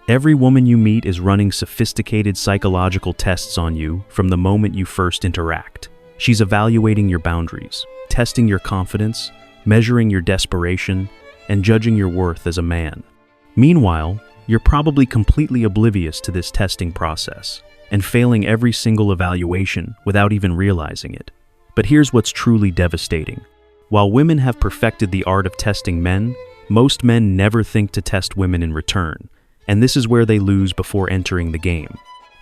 Every woman you meet is running sophisticated psychological tests on you from the moment you first interact. She's evaluating your boundaries, testing your confidence, measuring your desperation, and judging your worth as a man. Meanwhile, you're probably completely oblivious to this testing process and failing every single evaluation without even realizing it. But here's what's truly devastating. While women have perfected the art of testing men, most men never think to test women in return, and this is where they lose before entering the game.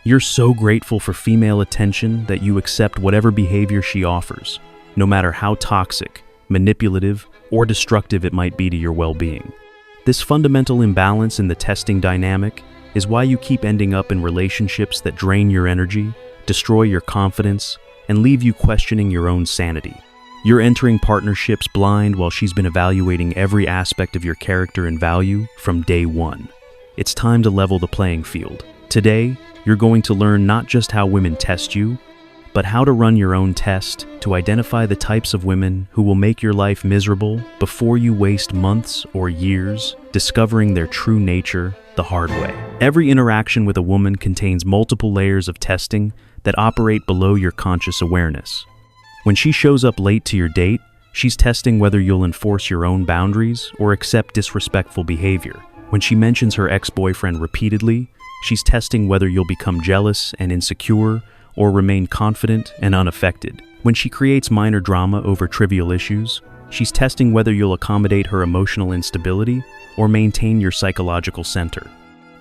You're so grateful for female attention that you accept whatever behavior she offers, no matter how toxic, manipulative, or destructive it might be to your well-being. This fundamental imbalance in the testing dynamic is why you keep ending up in relationships that drain your energy, destroy your confidence, and leave you questioning your own sanity. You're entering partnerships blind while she's been evaluating every aspect of your character and value from day one. It's time to level the playing field. Today, you're going to learn not just how women test you, but how to run your own test to identify the types of women who will make your life miserable before you waste months or years discovering their true nature the hard way. Every interaction with a woman contains multiple layers of testing that operate below your conscious awareness. When she shows up late to your date, she's testing whether you'll enforce your own boundaries or accept disrespectful behavior. When she mentions her ex-boyfriend repeatedly, she's testing whether you'll become jealous and insecure or remain confident and unaffected. When she creates minor drama over trivial issues, she's testing whether you'll accommodate her emotional instability or maintain your psychological center.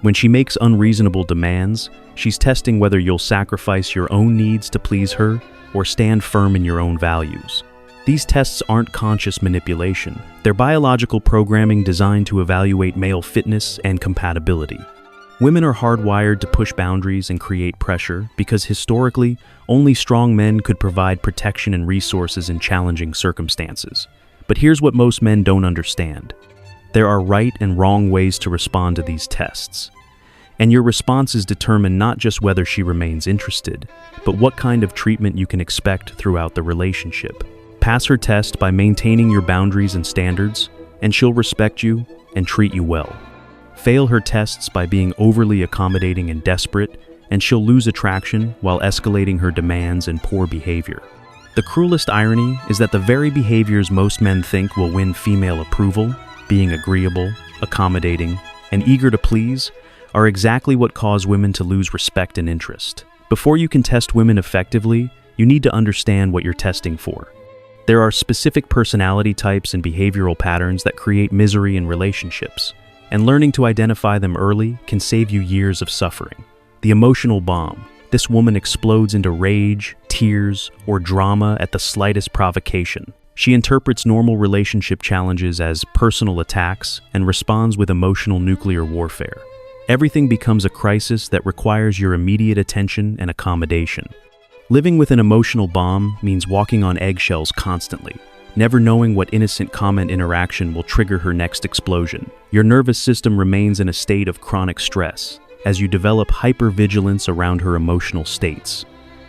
When she makes unreasonable demands, she's testing whether you'll sacrifice your own needs to please her or stand firm in your own values. These tests aren't conscious manipulation. They're biological programming designed to evaluate male fitness and compatibility. Women are hardwired to push boundaries and create pressure because historically, only strong men could provide protection and resources in challenging circumstances. But here's what most men don't understand. There are right and wrong ways to respond to these tests. And your responses determine not just whether she remains interested, but what kind of treatment you can expect throughout the relationship. Pass her test by maintaining your boundaries and standards, and she'll respect you and treat you well. Fail her tests by being overly accommodating and desperate, and she'll lose attraction while escalating her demands and poor behavior. The cruelest irony is that the very behaviors most men think will win female approval, being agreeable, accommodating, and eager to please, are exactly what cause women to lose respect and interest. Before you can test women effectively, you need to understand what you're testing for. There are specific personality types and behavioral patterns that create misery in relationships, and learning to identify them early can save you years of suffering. The emotional bomb. This woman explodes into rage, tears, or drama at the slightest provocation. She interprets normal relationship challenges as personal attacks and responds with emotional nuclear warfare. Everything becomes a crisis that requires your immediate attention and accommodation. Living with an emotional bomb means walking on eggshells constantly, never knowing what innocent comment interaction will trigger her next explosion. Your nervous system remains in a state of chronic stress as you develop hypervigilance around her emotional states.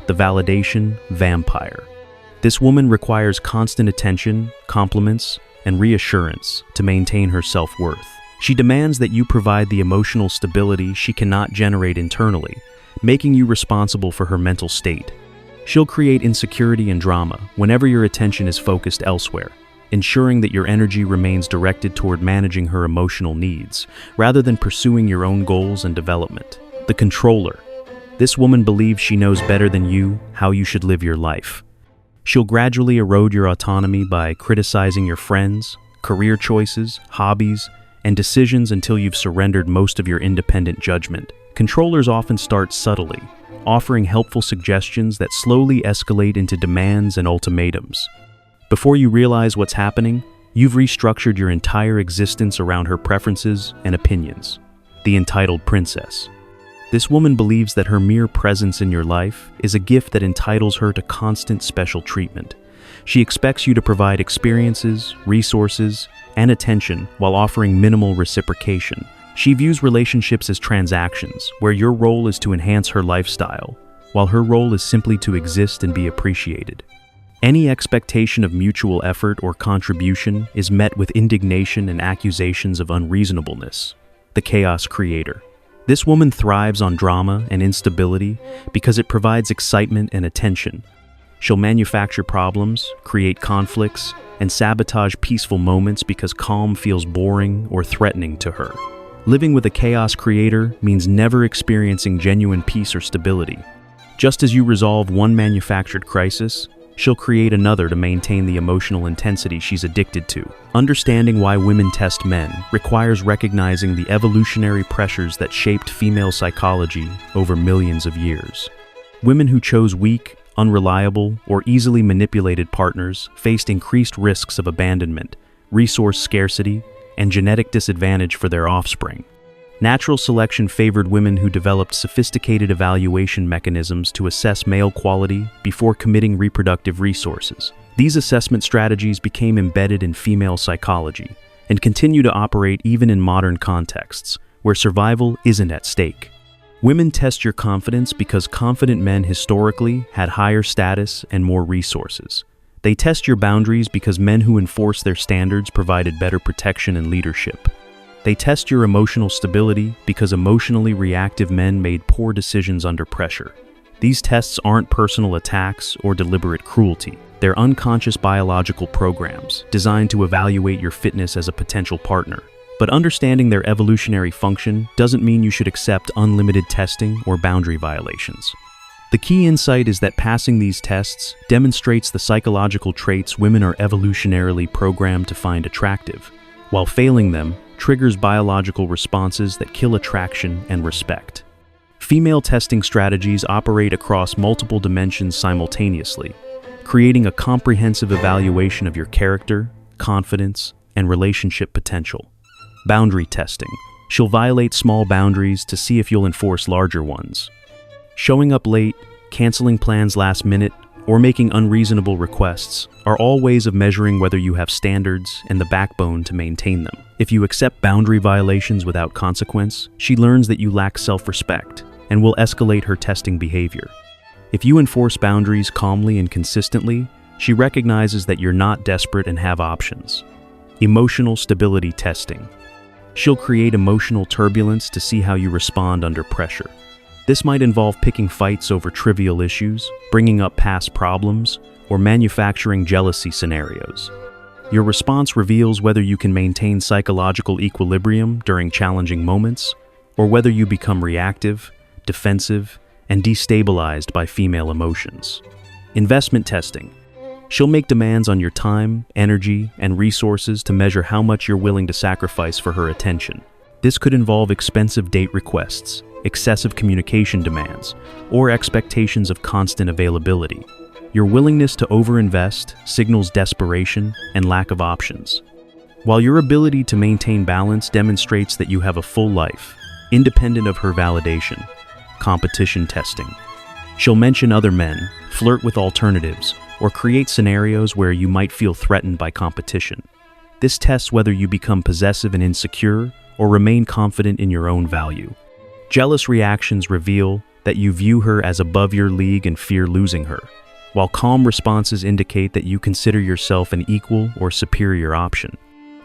The validation vampire. This woman requires constant attention, compliments, and reassurance to maintain her self-worth. She demands that you provide the emotional stability she cannot generate internally, making you responsible for her mental state. She'll create insecurity and drama whenever your attention is focused elsewhere, ensuring that your energy remains directed toward managing her emotional needs, rather than pursuing your own goals and development. The controller. This woman believes she knows better than you how you should live your life. She'll gradually erode your autonomy by criticizing your friends, career choices, hobbies, and decisions until you've surrendered most of your independent judgment. Controllers often start subtly, offering helpful suggestions that slowly escalate into demands and ultimatums. Before you realize what's happening, you've restructured your entire existence around her preferences and opinions. The entitled princess. This woman believes that her mere presence in your life is a gift that entitles her to constant special treatment. She expects you to provide experiences, resources, and attention while offering minimal reciprocation. She views relationships as transactions, where your role is to enhance her lifestyle, while her role is simply to exist and be appreciated. Any expectation of mutual effort or contribution is met with indignation and accusations of unreasonableness. The chaos creator. This woman thrives on drama and instability because it provides excitement and attention. She'll manufacture problems, create conflicts, and sabotage peaceful moments because calm feels boring or threatening to her. Living with a chaos creator means never experiencing genuine peace or stability. Just as you resolve one manufactured crisis, she'll create another to maintain the emotional intensity she's addicted to. Understanding why women test men requires recognizing the evolutionary pressures that shaped female psychology over millions of years. Women who chose weak, unreliable, or easily manipulated partners faced increased risks of abandonment, resource scarcity, and genetic disadvantage for their offspring. Natural selection favored women who developed sophisticated evaluation mechanisms to assess male quality before committing reproductive resources. These assessment strategies became embedded in female psychology and continue to operate even in modern contexts, where survival isn't at stake. Women test your confidence because confident men historically had higher status and more resources. They test your boundaries because men who enforce their standards provided better protection and leadership. They test your emotional stability because emotionally reactive men made poor decisions under pressure. These tests aren't personal attacks or deliberate cruelty. They're unconscious biological programs designed to evaluate your fitness as a potential partner. But understanding their evolutionary function doesn't mean you should accept unlimited testing or boundary violations. The key insight is that passing these tests demonstrates the psychological traits women are evolutionarily programmed to find attractive, while failing them triggers biological responses that kill attraction and respect. Female testing strategies operate across multiple dimensions simultaneously, creating a comprehensive evaluation of your character, confidence, and relationship potential. Boundary testing. She'll violate small boundaries to see if you'll enforce larger ones. Showing up late, canceling plans last minute, or making unreasonable requests are all ways of measuring whether you have standards and the backbone to maintain them. If you accept boundary violations without consequence, she learns that you lack self-respect and will escalate her testing behavior. If you enforce boundaries calmly and consistently, she recognizes that you're not desperate and have options. Emotional stability testing. She'll create emotional turbulence to see how you respond under pressure. This might involve picking fights over trivial issues, bringing up past problems, or manufacturing jealousy scenarios. Your response reveals whether you can maintain psychological equilibrium during challenging moments, or whether you become reactive, defensive, and destabilized by female emotions. Investment testing. She'll make demands on your time, energy, and resources to measure how much you're willing to sacrifice for her attention. This could involve expensive date requests, excessive communication demands, or expectations of constant availability. Your willingness to overinvest signals desperation and lack of options, while your ability to maintain balance demonstrates that you have a full life, independent of her validation. Competition testing. She'll mention other men, flirt with alternatives, or create scenarios where you might feel threatened by competition. This tests whether you become possessive and insecure or remain confident in your own value. Jealous reactions reveal that you view her as above your league and fear losing her, while calm responses indicate that you consider yourself an equal or superior option.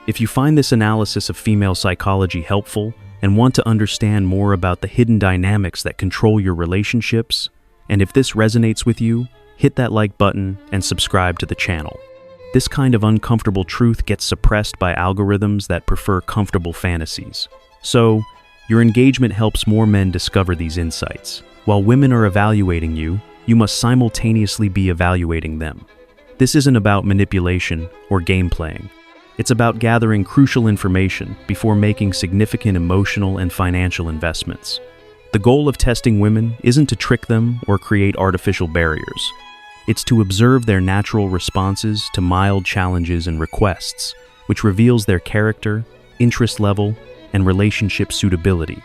If you find this analysis of female psychology helpful and want to understand more about the hidden dynamics that control your relationships, and if this resonates with you, hit that like button and subscribe to the channel. This kind of uncomfortable truth gets suppressed by algorithms that prefer comfortable fantasies. So, your engagement helps more men discover these insights. While women are evaluating you, you must simultaneously be evaluating them. This isn't about manipulation or game playing. It's about gathering crucial information before making significant emotional and financial investments. The goal of testing women isn't to trick them or create artificial barriers. It's to observe their natural responses to mild challenges and requests, which reveals their character, interest level, and relationship suitability.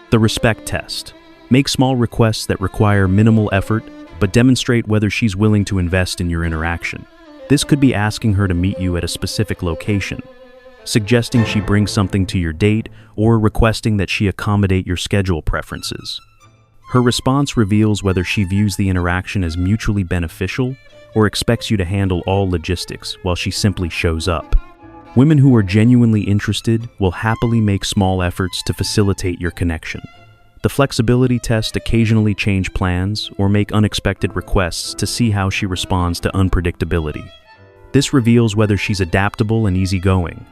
The respect test. Make small requests that require minimal effort, but demonstrate whether she's willing to invest in your interaction. This could be asking her to meet you at a specific location, suggesting she bring something to your date, or requesting that she accommodate your schedule preferences. Her response reveals whether she views the interaction as mutually beneficial or expects you to handle all logistics while she simply shows up. Women who are genuinely interested will happily make small efforts to facilitate your connection. The flexibility test occasionally change plans or make unexpected requests to see how she responds to unpredictability. This reveals whether she's adaptable and easygoing.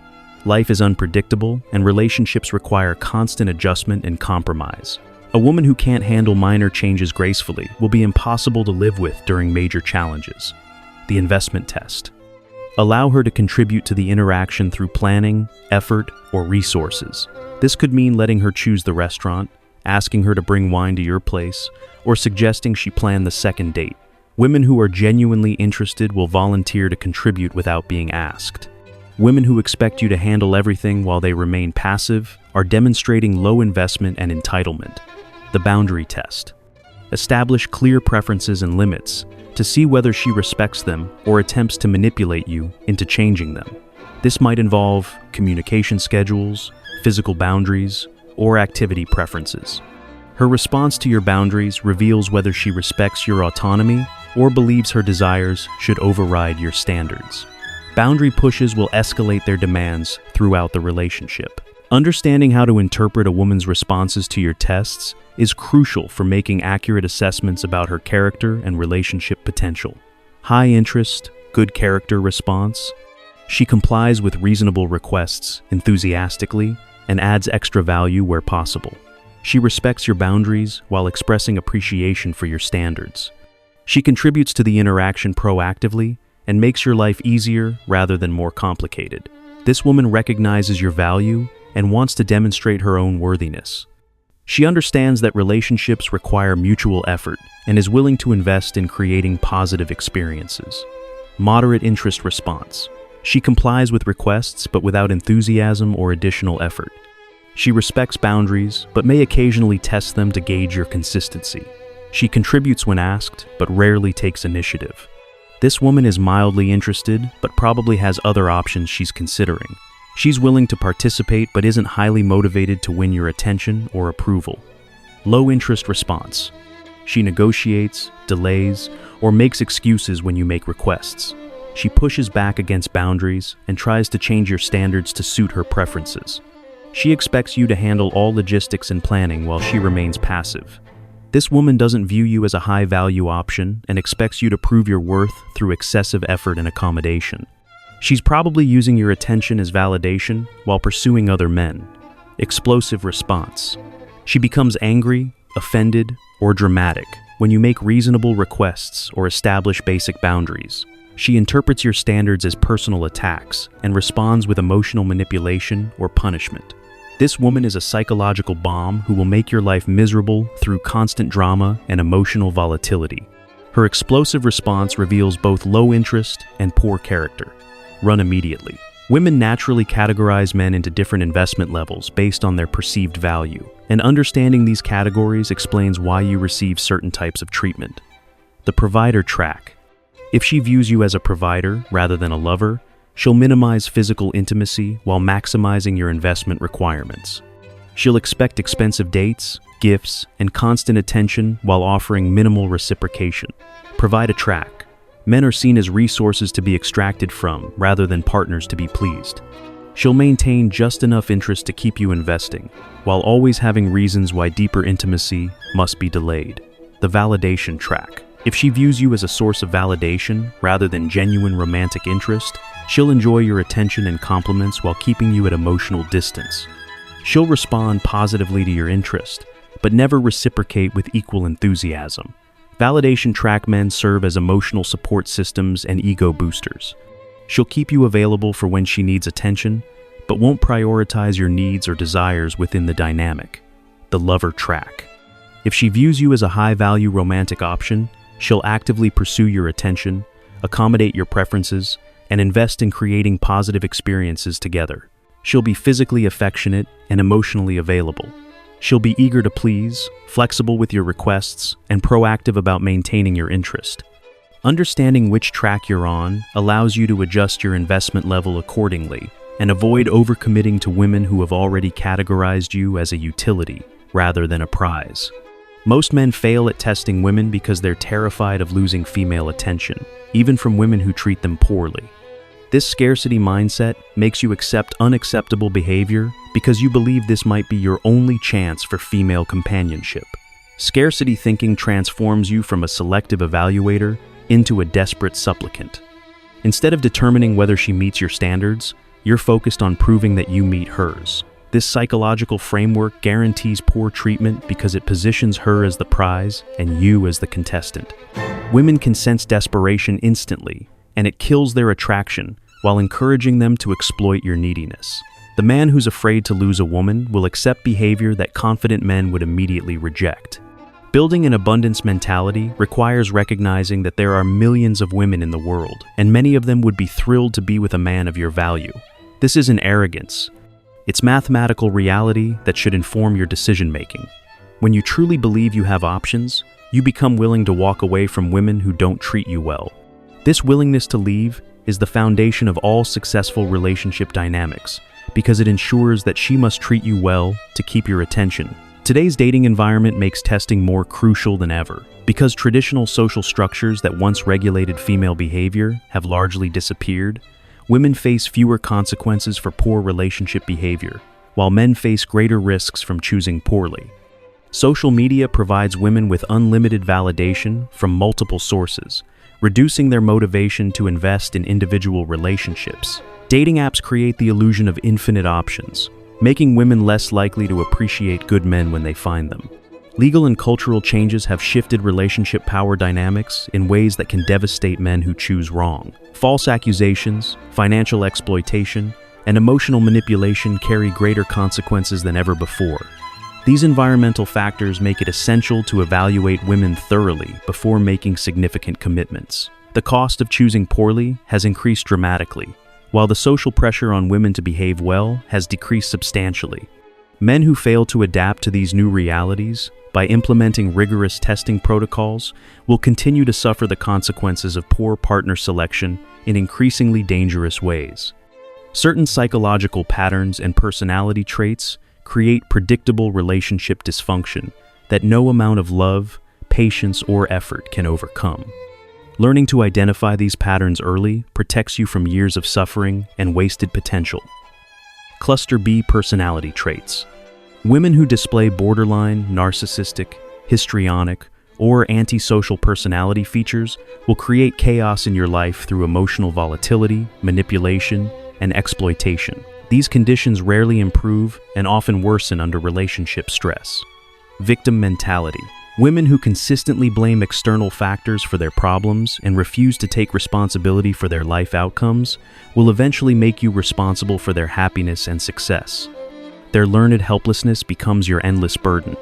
Life is unpredictable, and relationships require constant adjustment and compromise. A woman who can't handle minor changes gracefully will be impossible to live with during major challenges. The investment test. Allow her to contribute to the interaction through planning, effort, or resources. This could mean letting her choose the restaurant, asking her to bring wine to your place, or suggesting she plan the second date. Women who are genuinely interested will volunteer to contribute without being asked. Women who expect you to handle everything while they remain passive are demonstrating low investment and entitlement. The boundary test. Establish clear preferences and limits to see whether she respects them or attempts to manipulate you into changing them. This might involve communication schedules, physical boundaries, or activity preferences. Her response to your boundaries reveals whether she respects your autonomy or believes her desires should override your standards. Boundary pushes will escalate their demands throughout the relationship. Understanding how to interpret a woman's responses to your tests is crucial for making accurate assessments about her character and relationship potential. High interest, good character response. She complies with reasonable requests enthusiastically and adds extra value where possible. She respects your boundaries while expressing appreciation for your standards. She contributes to the interaction proactively and makes your life easier rather than more complicated. This woman recognizes your value and wants to demonstrate her own worthiness. She understands that relationships require mutual effort and is willing to invest in creating positive experiences. Moderate interest response. She complies with requests but without enthusiasm or additional effort. She respects boundaries but may occasionally test them to gauge your consistency. She contributes when asked but rarely takes initiative. This woman is mildly interested but probably has other options she's considering. She's willing to participate but isn't highly motivated to win your attention or approval. Low interest response. She negotiates, delays, or makes excuses when you make requests. She pushes back against boundaries and tries to change your standards to suit her preferences. She expects you to handle all logistics and planning while she remains passive. This woman doesn't view you as a high-value option and expects you to prove your worth through excessive effort and accommodation. She's probably using your attention as validation while pursuing other men. Explosive response. She becomes angry, offended, or dramatic when you make reasonable requests or establish basic boundaries. She interprets your standards as personal attacks and responds with emotional manipulation or punishment. This woman is a psychological bomb who will make your life miserable through constant drama and emotional volatility. Her explosive response reveals both low interest and poor character. Run immediately. Women naturally categorize men into different investment levels based on their perceived value, and understanding these categories explains why you receive certain types of treatment. The provider track. If she views you as a provider rather than a lover, she'll minimize physical intimacy while maximizing your investment requirements. She'll expect expensive dates, gifts, and constant attention while offering minimal reciprocation. Provide a track. Men are seen as resources to be extracted from rather than partners to be pleased. She'll maintain just enough interest to keep you investing, while always having reasons why deeper intimacy must be delayed. The validation track. If she views you as a source of validation rather than genuine romantic interest, she'll enjoy your attention and compliments while keeping you at emotional distance. She'll respond positively to your interest, but never reciprocate with equal enthusiasm. Validation track men serve as emotional support systems and ego boosters. She'll keep you available for when she needs attention, but won't prioritize your needs or desires within the dynamic. The lover track. If she views you as a high-value romantic option, she'll actively pursue your attention, accommodate your preferences, and invest in creating positive experiences together. She'll be physically affectionate and emotionally available. She'll be eager to please, flexible with your requests, and proactive about maintaining your interest. Understanding which track you're on allows you to adjust your investment level accordingly and avoid overcommitting to women who have already categorized you as a utility rather than a prize. Most men fail at testing women because they're terrified of losing female attention, even from women who treat them poorly. This scarcity mindset makes you accept unacceptable behavior because you believe this might be your only chance for female companionship. Scarcity thinking transforms you from a selective evaluator into a desperate supplicant. Instead of determining whether she meets your standards, you're focused on proving that you meet hers. This psychological framework guarantees poor treatment because it positions her as the prize and you as the contestant. Women can sense desperation instantly, and it kills their attraction while encouraging them to exploit your neediness. The man who's afraid to lose a woman will accept behavior that confident men would immediately reject. Building an abundance mentality requires recognizing that there are millions of women in the world, and many of them would be thrilled to be with a man of your value. This isn't arrogance. It's mathematical reality that should inform your decision-making. When you truly believe you have options, you become willing to walk away from women who don't treat you well. This willingness to leave is the foundation of all successful relationship dynamics, because it ensures that she must treat you well to keep your attention. Today's dating environment makes testing more crucial than ever. Because traditional social structures that once regulated female behavior have largely disappeared, women face fewer consequences for poor relationship behavior, while men face greater risks from choosing poorly. Social media provides women with unlimited validation from multiple sources, reducing their motivation to invest in individual relationships. Dating apps create the illusion of infinite options, making women less likely to appreciate good men when they find them. Legal and cultural changes have shifted relationship power dynamics in ways that can devastate men who choose wrong. False accusations, financial exploitation, and emotional manipulation carry greater consequences than ever before. These environmental factors make it essential to evaluate women thoroughly before making significant commitments. The cost of choosing poorly has increased dramatically, while the social pressure on women to behave well has decreased substantially. Men who fail to adapt to these new realities by implementing rigorous testing protocols will continue to suffer the consequences of poor partner selection in increasingly dangerous ways. Certain psychological patterns and personality traits create predictable relationship dysfunction that no amount of love, patience, or effort can overcome. Learning to identify these patterns early protects you from years of suffering and wasted potential. Cluster B personality traits. Women who display borderline, narcissistic, histrionic, or antisocial personality features will create chaos in your life through emotional volatility, manipulation, and exploitation. These conditions rarely improve and often worsen under relationship stress. Victim mentality. Women who consistently blame external factors for their problems and refuse to take responsibility for their life outcomes will eventually make you responsible for their happiness and success. Their learned helplessness becomes your endless burden.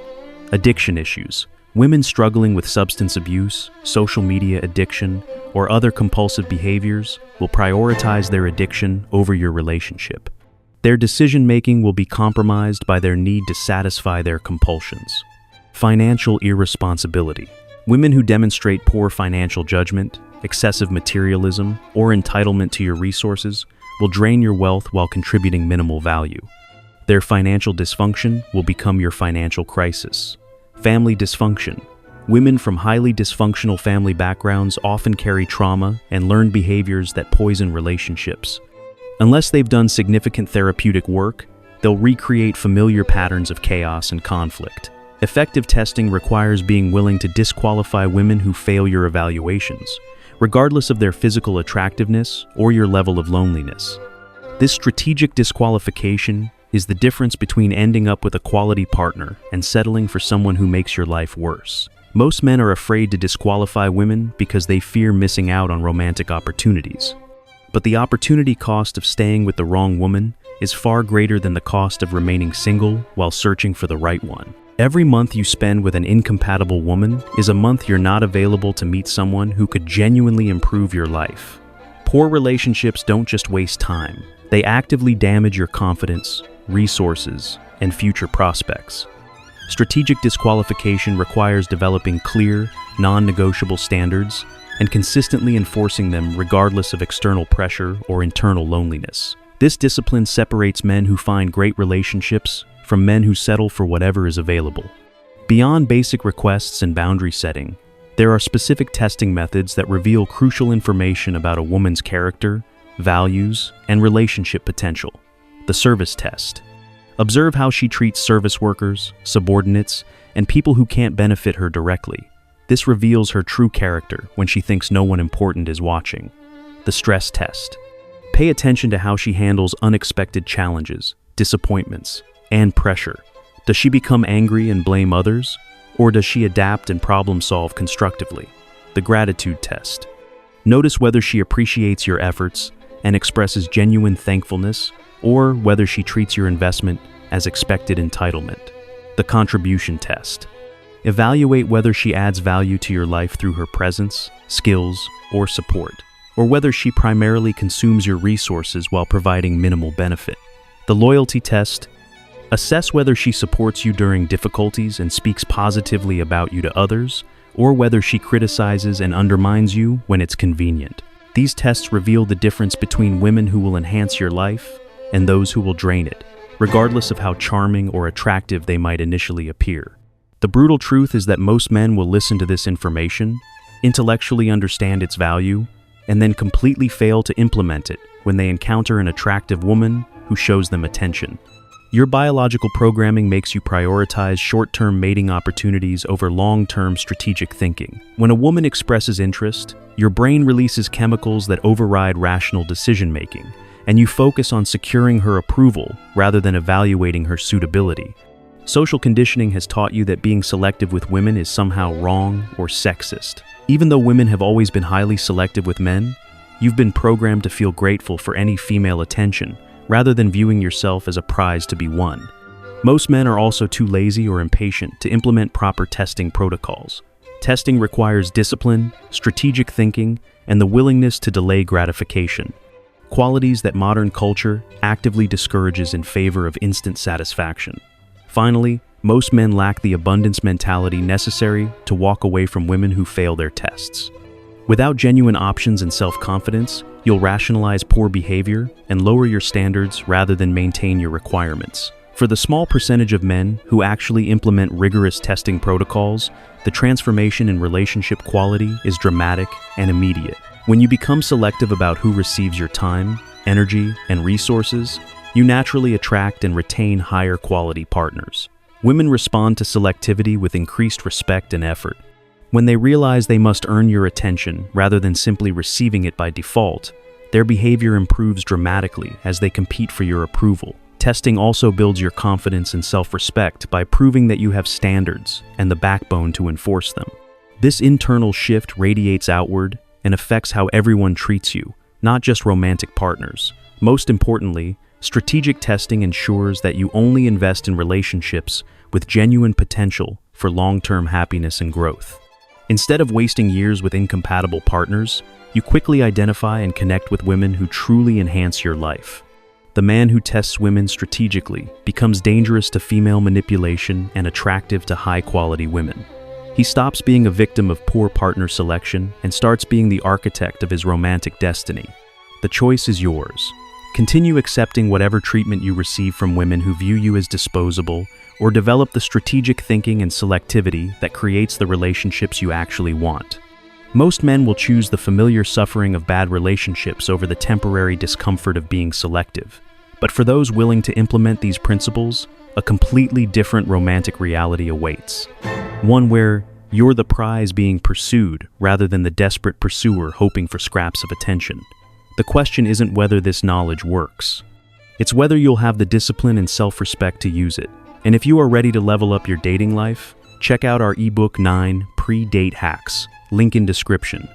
Addiction issues. Women struggling with substance abuse, social media addiction, or other compulsive behaviors will prioritize their addiction over your relationship. Their decision-making will be compromised by their need to satisfy their compulsions. Financial irresponsibility. Women who demonstrate poor financial judgment, excessive materialism, or entitlement to your resources will drain your wealth while contributing minimal value. Their financial dysfunction will become your financial crisis. Family dysfunction. Women from highly dysfunctional family backgrounds often carry trauma and learned behaviors that poison relationships. Unless they've done significant therapeutic work, they'll recreate familiar patterns of chaos and conflict. Effective testing requires being willing to disqualify women who fail your evaluations, regardless of their physical attractiveness or your level of loneliness. This strategic disqualification is the difference between ending up with a quality partner and settling for someone who makes your life worse. Most men are afraid to disqualify women because they fear missing out on romantic opportunities. But the opportunity cost of staying with the wrong woman is far greater than the cost of remaining single while searching for the right one. Every month you spend with an incompatible woman is a month you're not available to meet someone who could genuinely improve your life. Poor relationships don't just waste time. They actively damage your confidence, resources, and future prospects. Strategic disqualification requires developing clear, non-negotiable standards and consistently enforcing them regardless of external pressure or internal loneliness. This discipline separates men who find great relationships from men who settle for whatever is available. Beyond basic requests and boundary setting, there are specific testing methods that reveal crucial information about a woman's character, values, and relationship potential. The service test. Observe how she treats service workers, subordinates, and people who can't benefit her directly. This reveals her true character when she thinks no one important is watching. The stress test. Pay attention to how she handles unexpected challenges, disappointments, and pressure. Does she become angry and blame others, or does she adapt and problem-solve constructively? The gratitude test. Notice whether she appreciates your efforts and expresses genuine thankfulness, or whether she treats your investment as expected entitlement. The contribution test. Evaluate whether she adds value to your life through her presence, skills, or support, or whether she primarily consumes your resources while providing minimal benefit. The loyalty test. Assess whether she supports you during difficulties and speaks positively about you to others, or whether she criticizes and undermines you when it's convenient. These tests reveal the difference between women who will enhance your life and those who will drain it, regardless of how charming or attractive they might initially appear. The brutal truth is that most men will listen to this information, intellectually understand its value, and then completely fail to implement it when they encounter an attractive woman who shows them attention. Your biological programming makes you prioritize short-term mating opportunities over long-term strategic thinking. When a woman expresses interest, your brain releases chemicals that override rational decision-making, and you focus on securing her approval rather than evaluating her suitability. Social conditioning has taught you that being selective with women is somehow wrong or sexist. Even though women have always been highly selective with men, you've been programmed to feel grateful for any female attention, rather than viewing yourself as a prize to be won. Most men are also too lazy or impatient to implement proper testing protocols. Testing requires discipline, strategic thinking, and the willingness to delay gratification, qualities that modern culture actively discourages in favor of instant satisfaction. Finally, most men lack the abundance mentality necessary to walk away from women who fail their tests. Without genuine options and self-confidence, you'll rationalize poor behavior and lower your standards rather than maintain your requirements. For the small percentage of men who actually implement rigorous testing protocols, the transformation in relationship quality is dramatic and immediate. When you become selective about who receives your time, energy, and resources, you naturally attract and retain higher quality partners. Women respond to selectivity with increased respect and effort. When they realize they must earn your attention rather than simply receiving it by default, their behavior improves dramatically as they compete for your approval. Testing also builds your confidence and self-respect by proving that you have standards and the backbone to enforce them. This internal shift radiates outward and affects how everyone treats you, not just romantic partners. Most importantly, strategic testing ensures that you only invest in relationships with genuine potential for long-term happiness and growth. Instead of wasting years with incompatible partners, you quickly identify and connect with women who truly enhance your life. The man who tests women strategically becomes dangerous to female manipulation and attractive to high-quality women. He stops being a victim of poor partner selection and starts being the architect of his romantic destiny. The choice is yours. Continue accepting whatever treatment you receive from women who view you as disposable, or develop the strategic thinking and selectivity that creates the relationships you actually want. Most men will choose the familiar suffering of bad relationships over the temporary discomfort of being selective. But for those willing to implement these principles, a completely different romantic reality awaits. One where you're the prize being pursued rather than the desperate pursuer hoping for scraps of attention. The question isn't whether this knowledge works. It's whether you'll have the discipline and self-respect to use it. And if you are ready to level up your dating life, check out our ebook 9 Pre-Date Hacks, link in description.